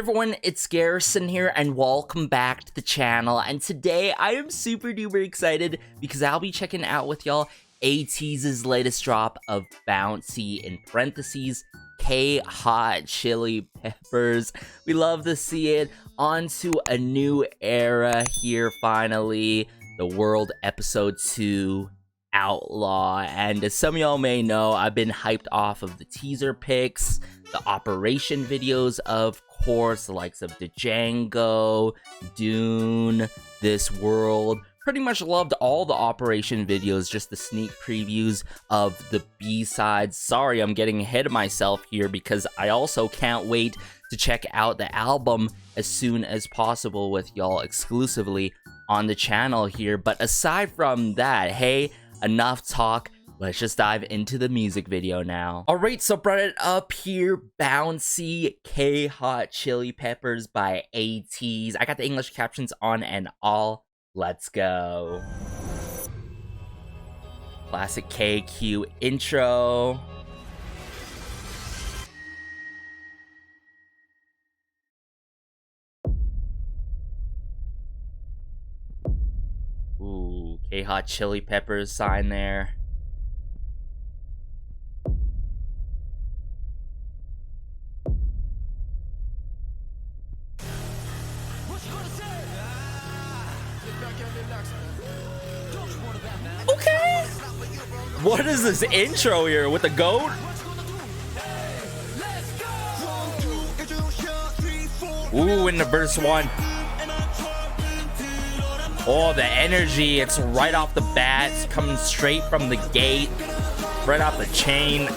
everyone, it's Garrison here and welcome back to the channel. And today I am super duper excited because I'll be checking out with y'all ATEEZ's latest drop of Bouncy, in parentheses, K-Hot Chili Peppers. We love to see it. Onto a new era here finally. The World Episode 2 Outlaw. And as some of y'all may know, I've been hyped off of the teaser pics, the operation videos, of course, the likes of Django, Dune, This World. Pretty much loved all the operation videos, just the sneak previews of the B-sides. Sorry, I'm getting ahead of myself here because I also can't wait to check out the album as soon as possible with y'all exclusively on the channel here. But aside from that, hey, enough talk. Let's just dive into the music video now. Alright, so brought it up here. Bouncy, K-Hot Chili Peppers by ATEEZ. I got the English captions on and all. Let's go. Classic KQ intro. Ooh, K-Hot Chili Peppers sign there. Okay. What is this intro here with the goat? Ooh, in the verse 1. Oh, the energy, it's right off the bat. It's coming straight from the gate, right off the chain.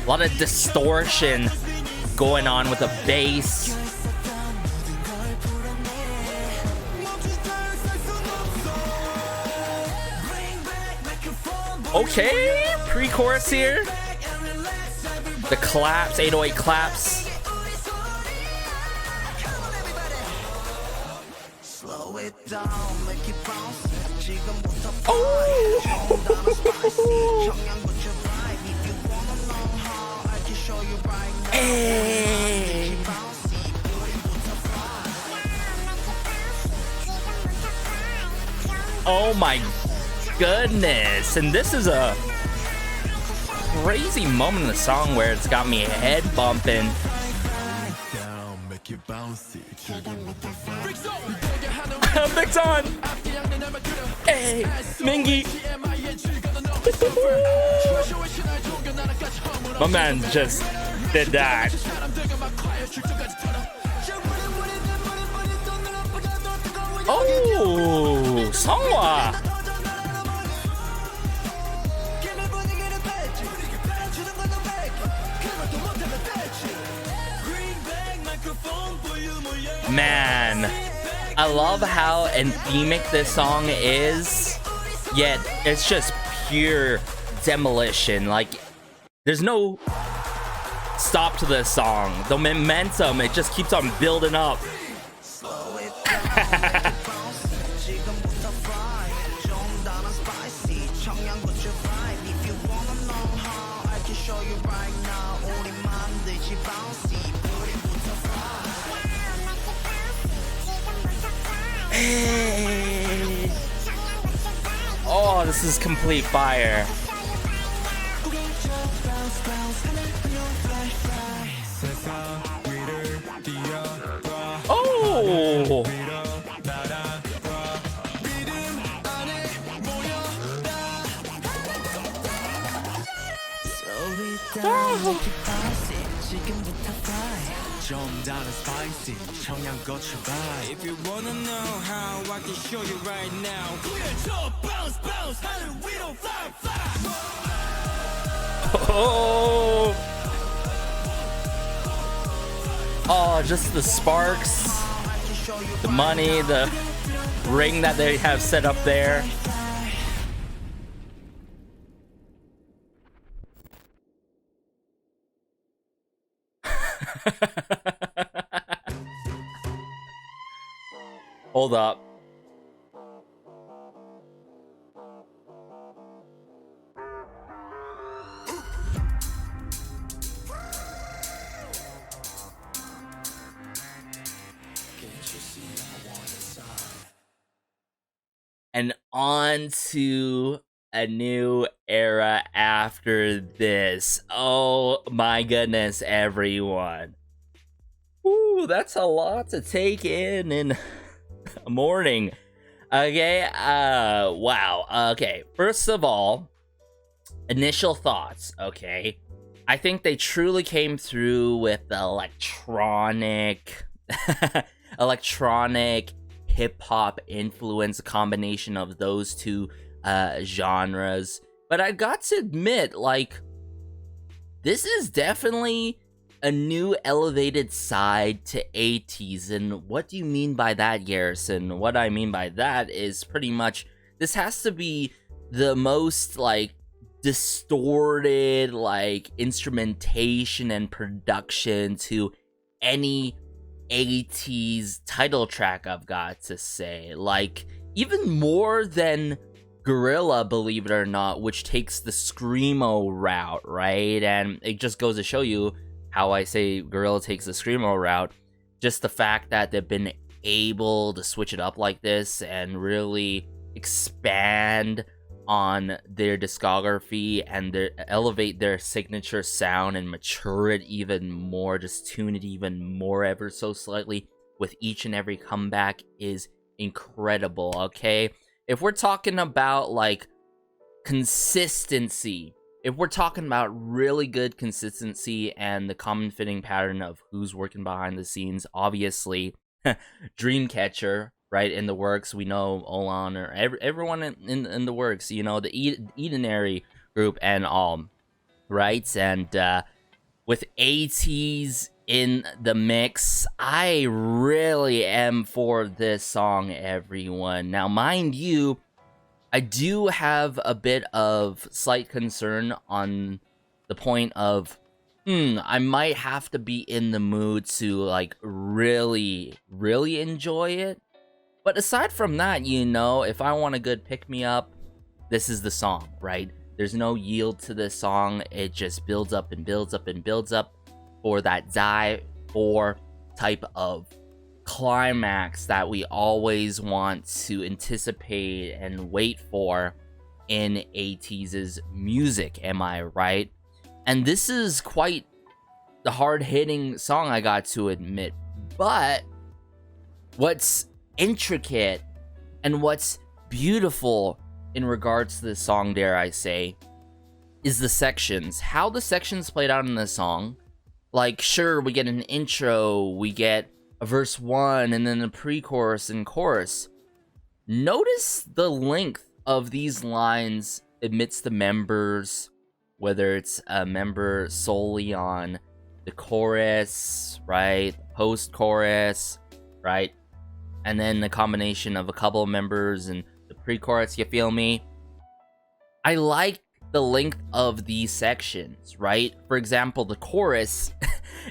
A lot of distortion going on with the bass. Okay, pre-chorus here. The claps, 808 claps. Oh! Hey! Oh my goodness, and this is a crazy moment in the song where it's got me head bumping. Mix on! Hey, Mingy! My man just did that. Oh, Songwa! Man, I love how anthemic this song is, yet it's just pure demolition. Like, there's no stop to this song. The momentum, it just keeps on building up. Hey. Oh, this is complete fire. Oh. If you wanna know how, I can show you right now. Bounce, bounce, we don't fly, fly. Oh. Oh, just the sparks, the money, the ring that they have set up there. Hold up. and on to a new era after this. Oh my goodness, everyone. Ooh, that's a lot to take in a morning. Okay, wow. Okay, first of all, initial thoughts, okay? I think they truly came through with the electronic hip-hop influence, a combination of those two genres. But I got to admit, like, this is definitely a new elevated side to ATEEZ. And what do you mean by that, Garrison? What I mean by that is pretty much this has to be the most like distorted like instrumentation and production to any ATEEZ title track, I've got to say. Like, even more than Gorilla, believe it or not, which takes the screamo route, right? And it just goes to show you how I say Gorilla takes the screamo route. Just the fact that they've been able to switch it up like this and really expand on their discography and elevate their signature sound and mature it even more, just tune it even more ever so slightly with each and every comeback is incredible, okay? If we're talking about like consistency, if we're talking about really good consistency and the common fitting pattern of who's working behind the scenes, obviously Dreamcatcher, right, in the works. We know Olan or everyone in the works, you know, the Edenary group and all, right? And with ATEEZ in the mix, I really am for this song, everyone. Now, mind you, I do have a bit of slight concern on the point of, I might have to be in the mood to, like, really enjoy it. But aside from that, you know, if I want a good pick-me-up, this is the song, right? There's no yield to this song. It just builds up and builds up and builds up for that die or type of climax that we always want to anticipate and wait for in ATEEZ's music, am I right? And this is quite the hard-hitting song, I got to admit. But what's intricate and what's beautiful in regards to this song, dare I say, is the sections. How the sections played out in the song. Like, sure, we get an intro, we get a verse 1, and then a pre-chorus and chorus. Notice the length of these lines amidst the members, whether it's a member solely on the chorus, right, post-chorus, right, and then the combination of a couple of members and the pre-chorus, you feel me? I like the length of these sections, right? For example, the chorus,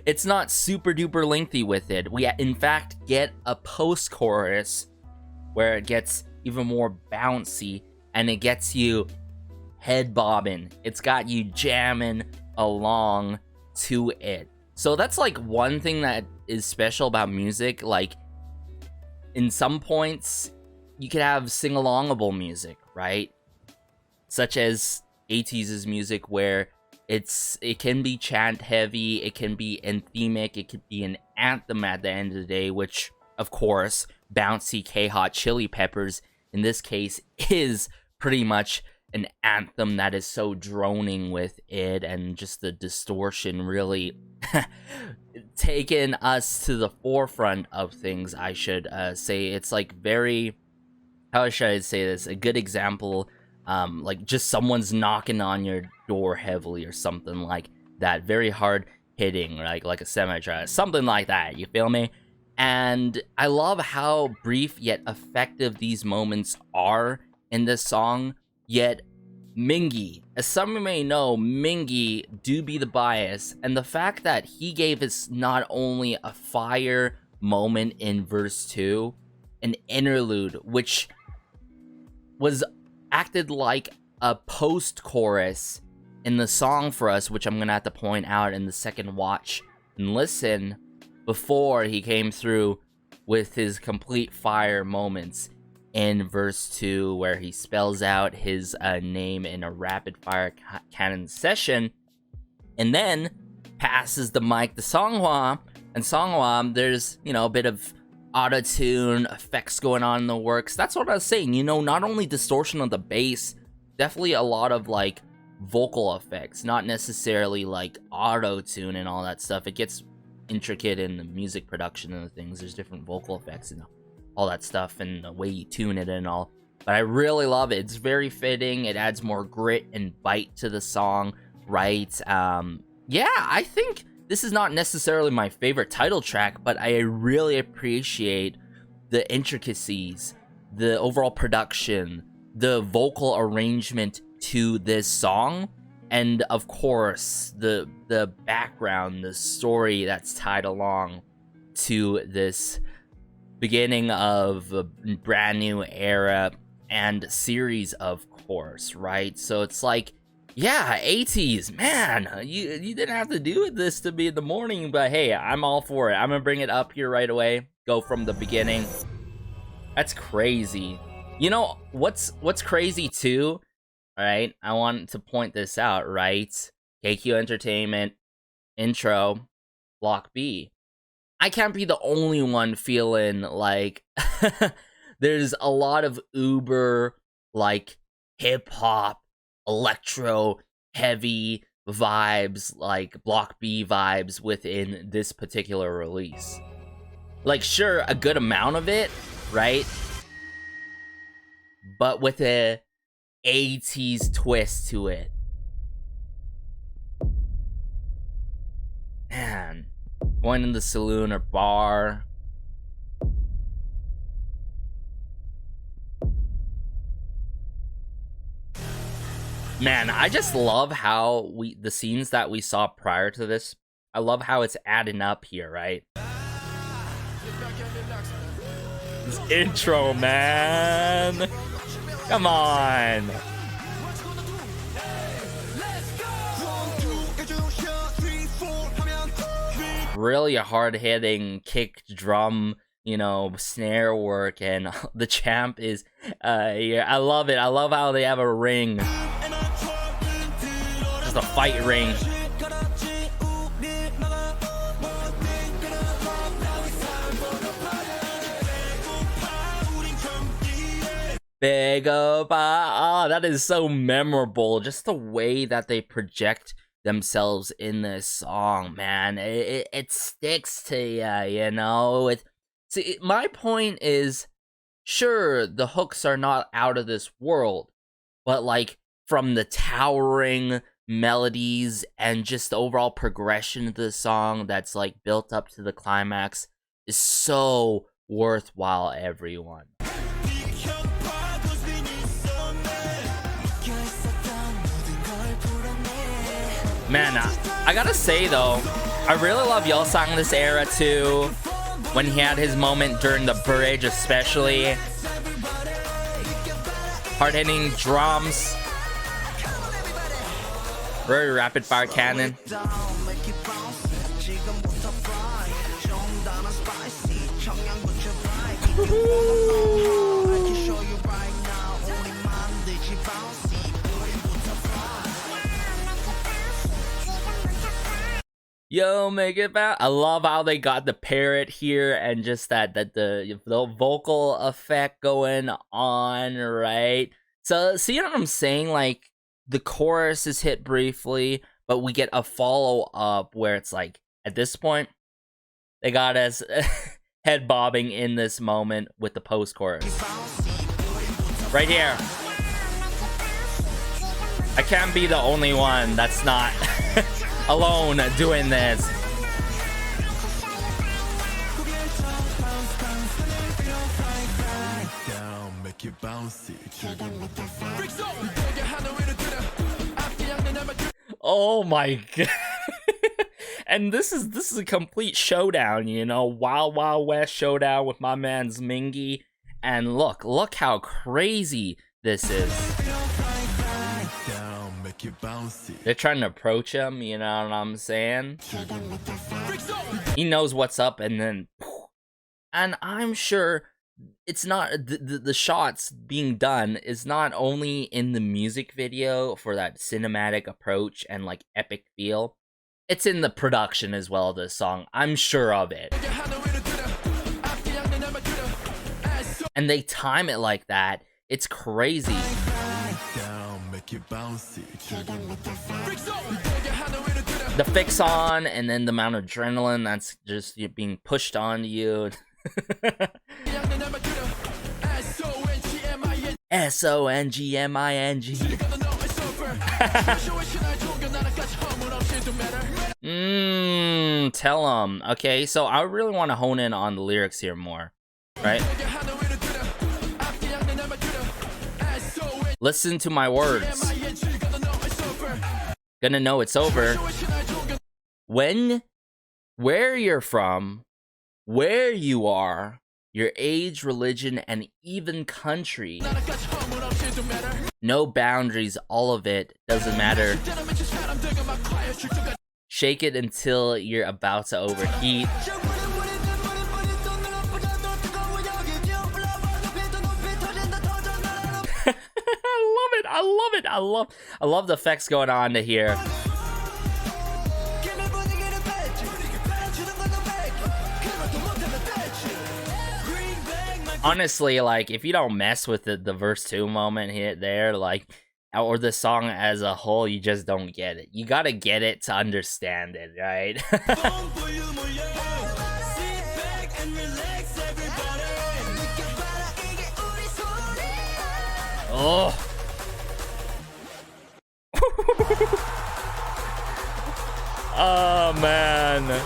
it's not super duper lengthy with it. We in fact get a post-chorus where it gets even more bouncy and it gets you head bobbing. It's got you jamming along to it. So that's like one thing that is special about music. Like, in some points, you could have sing-alongable music, right? Such as ATEEZ's music, where it can be chant heavy, it can be anthemic, it could be an anthem at the end of the day, which, of course, Bouncy K-Hot Chili Peppers, in this case, is pretty much an anthem that is so droning with it, and just the distortion really taking us to the forefront of things, I should say. It's like very, how should I say this, a good example, like just someone's knocking on your door heavily or something like that, very hard hitting, like a semi-try, something like that, you feel me? And I love how brief yet effective these moments are in this song. Yet Mingi, as some may know, Mingi do be the bias, and the fact that he gave us not only a fire moment in verse 2, an interlude, which was acted like a post-chorus in the song for us, which I'm gonna have to point out in the second watch and listen, before he came through with his complete fire moments. in verse 2, where he spells out his name in a rapid-fire cannon session, and then passes the mic to Songhwa. And Songhwa, there's, you know, a bit of auto-tune effects going on in the works. That's what I was saying, you know, not only distortion of the bass, definitely a lot of, like, vocal effects, not necessarily, like, auto-tune and all that stuff. It gets intricate in the music production and the things. There's different vocal effects and all that stuff and the way you tune it and all. But I really love it. It's very fitting. It adds more grit and bite to the song, right? Yeah, I think this is not necessarily my favorite title track, but I really appreciate the intricacies, the overall production, the vocal arrangement to this song, and of course the background, the story that's tied along to this beginning of a brand new era and series, of course, right? So it's like, yeah, ATEEZ, man, you didn't have to do this to be in the morning, but hey, I'm all for it. I'm gonna bring it up here right away. Go from the beginning. That's crazy. You know what's crazy too? All right, I want to point this out, right? KQ Entertainment intro, Block B. I can't be the only one feeling like there's a lot of uber, like, hip-hop, electro, heavy vibes, like Block B vibes within this particular release. Like, sure, a good amount of it, right? But with a ATEEZ twist to it. Man, going in the saloon or bar. Man, I just love how the scenes that we saw prior to this, I love how it's adding up here, right? This intro, man. Come on. Really a hard-hitting kick, drum, you know, snare work, and the champ is, yeah, I love it. I love how they have a ring. Just a fight ring. Big up, that is so memorable. Just the way that they project themselves in this song, man. It sticks to ya, you know? See, my point is, sure, the hooks are not out of this world, but, like, from the towering melodies and just the overall progression of the song that's, like, built up to the climax is so worthwhile, everyone. Man, I gotta say though, I really love Yeolsang this era too. When he had his moment during the bridge, especially. Hard-hitting drums. Very rapid fire cannon. Yo, make it back. I love how they got the parrot here and just that the vocal effect going on, right? So see what I'm saying? Like, the chorus is hit briefly, but we get a follow-up where it's like, at this point, they got us head bobbing in this moment with the post-chorus. Right here. I can't be the only one that's not alone doing this. Oh my god. And this is a complete showdown, you know, Wild Wild West showdown with my man's Mingy. And look how crazy this is. They're trying to approach him, you know what I'm saying? He knows what's up, and then, and I'm sure it's not the shots being done is not only in the music video for that cinematic approach and like epic feel, it's in the production as well of this song. I'm sure of it. And they time it like that. It's crazy. The fix on, and then the amount of adrenaline that's just being pushed onto you. SONGMING. Tell them. Okay, so I really want to hone in on the lyrics here more, right? Listen to my words. Gonna know it's over. Where you're from, where you are, your age, religion, and even country. No boundaries, all of it doesn't matter. Shake it until you're about to overheat. I love the effects going on to here. Honestly, like, if you don't mess with the verse 2 moment here, there, like, or the song as a whole, you just don't get it. You gotta get it to understand it, right? Oh. Oh, man.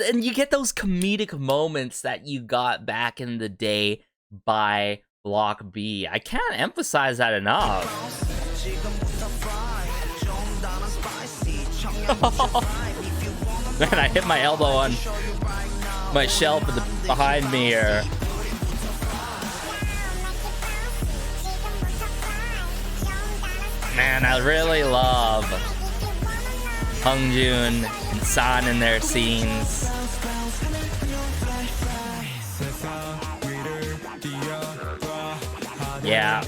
And you get those comedic moments that you got back in the day by Block B. I can't emphasize that enough. Man, I hit my elbow on my shelf behind me here. Man, I really love Hongjoon and San in their scenes. Yeah,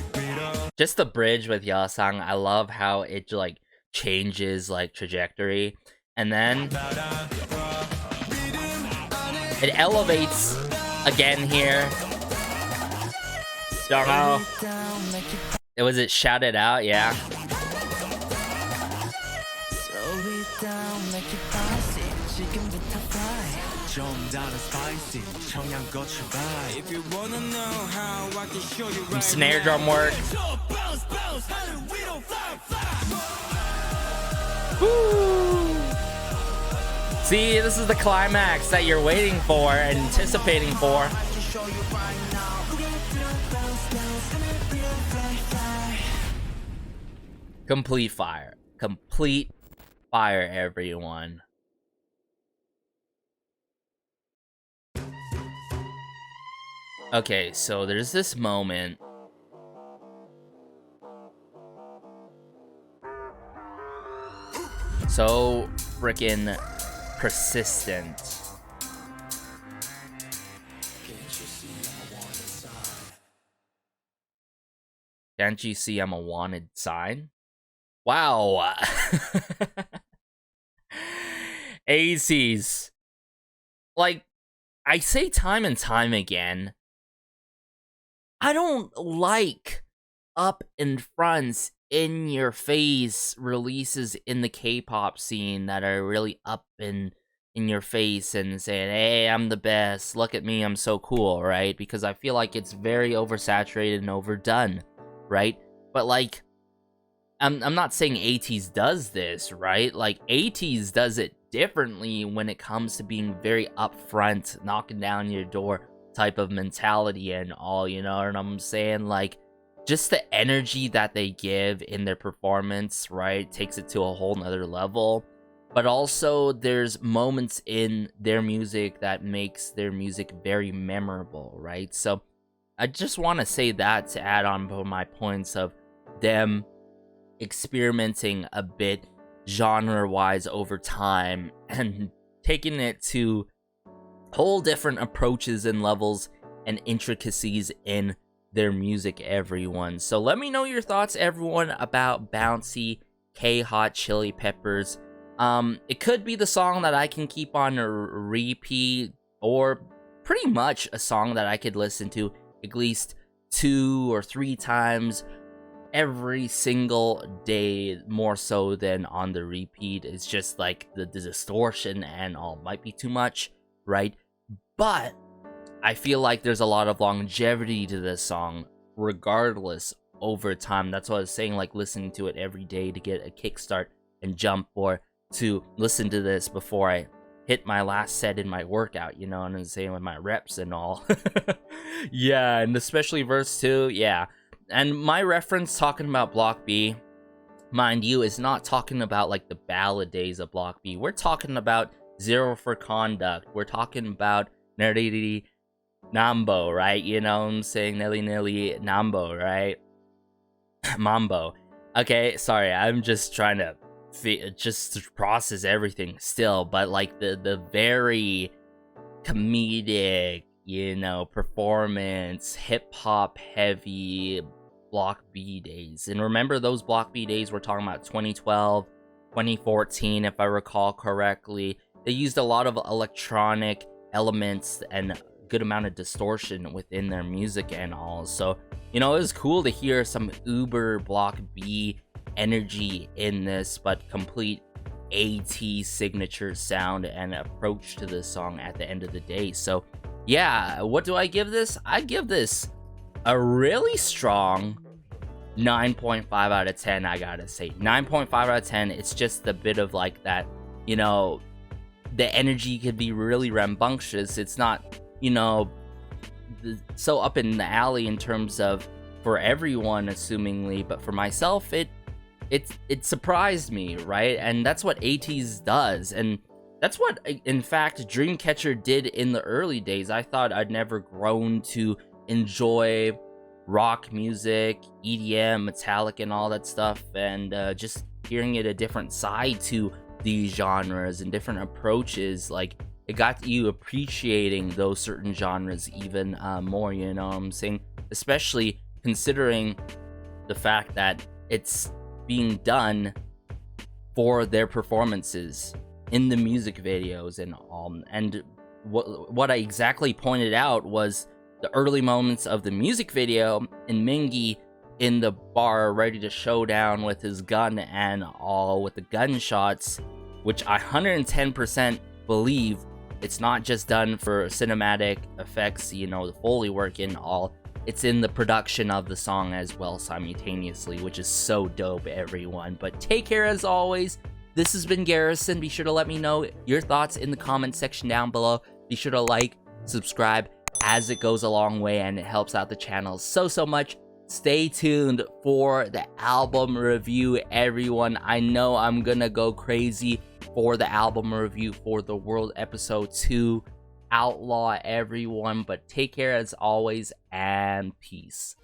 just the bridge with Yasang, I love how it like changes like trajectory, and then it elevates again here. Don't know. Was it shouted out? Yeah. Some snare drum work. Woo. See, this is the climax that you're waiting for and anticipating for. Complete fire. Complete fire, everyone. Okay, so there's this moment. So freaking persistent. Can't you see I'm a wanted sign? Wow. ATEEZ. Like, I say time and time again, I don't like up in fronts, in your face releases in the K-pop scene that are really up in your face and saying, hey, I'm the best, look at me, I'm so cool, right? Because I feel like it's very oversaturated and overdone, right? But like, I'm not saying ATEEZ does this, right? Like, ATEEZ does it differently when it comes to being very upfront, knocking down your door type of mentality and all, you know what I'm saying? Like, just the energy that they give in their performance, right, takes it to a whole nother level. But also, there's moments in their music that makes their music very memorable, right? So, I just want to say that to add on to my points of them experimenting a bit genre-wise over time and taking it to whole different approaches and levels and intricacies in their music, everyone. So let me know your thoughts, everyone, about Bouncy, K-Hot Chili Peppers. It could be the song that I can keep on a repeat, or pretty much a song that I could listen to at least 2 or 3 times every single day, more so than on the repeat. It's just like the distortion and all might be too much, right? But I feel like there's a lot of longevity to this song regardless over time. That's what I was saying, like listening to it every day to get a kickstart and jump, or to listen to this before I hit my last set in my workout, you know, and I'm saying with my reps and all. Yeah, and especially verse 2, yeah. And my reference talking about Block B, mind you, is not talking about like the ballad days of Block B. We're talking about Zero for Conduct. We're talking about Nerdy Nambo, right? You know what I'm saying? Nelly Nambo, right? Mambo. Okay, sorry, I'm just trying to just process everything still, but like the very comedic, you know, performance, hip-hop heavy Block B days. And remember, those Block B days, we're talking about 2012, 2014, if I recall correctly. They used a lot of electronic elements and a good amount of distortion within their music and all. So, you know, it was cool to hear some uber Block B energy in this, but complete ATEEZ signature sound and approach to this song at the end of the day. So yeah, what do I give this? I give this a really strong 9.5 out of 10, I gotta say. 9.5 out of 10. It's just a bit of like that, you know, the energy could be really rambunctious. It's not, you know, so up in the alley in terms of for everyone, assumingly, but for myself, it surprised me, right? And that's what ATEEZ does, and that's what, in fact, Dreamcatcher did in the early days. I thought I'd never grown to enjoy rock music, EDM, metallic, and all that stuff, and just hearing it a different side to these genres and different approaches, like, it got you appreciating those certain genres even more, you know what I'm saying? Especially considering the fact that it's being done for their performances in the music videos and all. And what I exactly pointed out was the early moments of the music video in Mingi in the bar ready to show down with his gun and all, with the gunshots, which I 110% believe it's not just done for cinematic effects, you know, the Foley work and all. It's in the production of the song as well simultaneously, which is so dope, everyone. But take care as always. This has been Garrison. Be sure to let me know your thoughts in the comment section down below. Be sure to like, subscribe, as it goes a long way and it helps out the channel so much. Stay tuned for the album review, everyone. I know I'm gonna go crazy for the album review for The World Episode 2. Outlaw, everyone, but take care as always, and peace.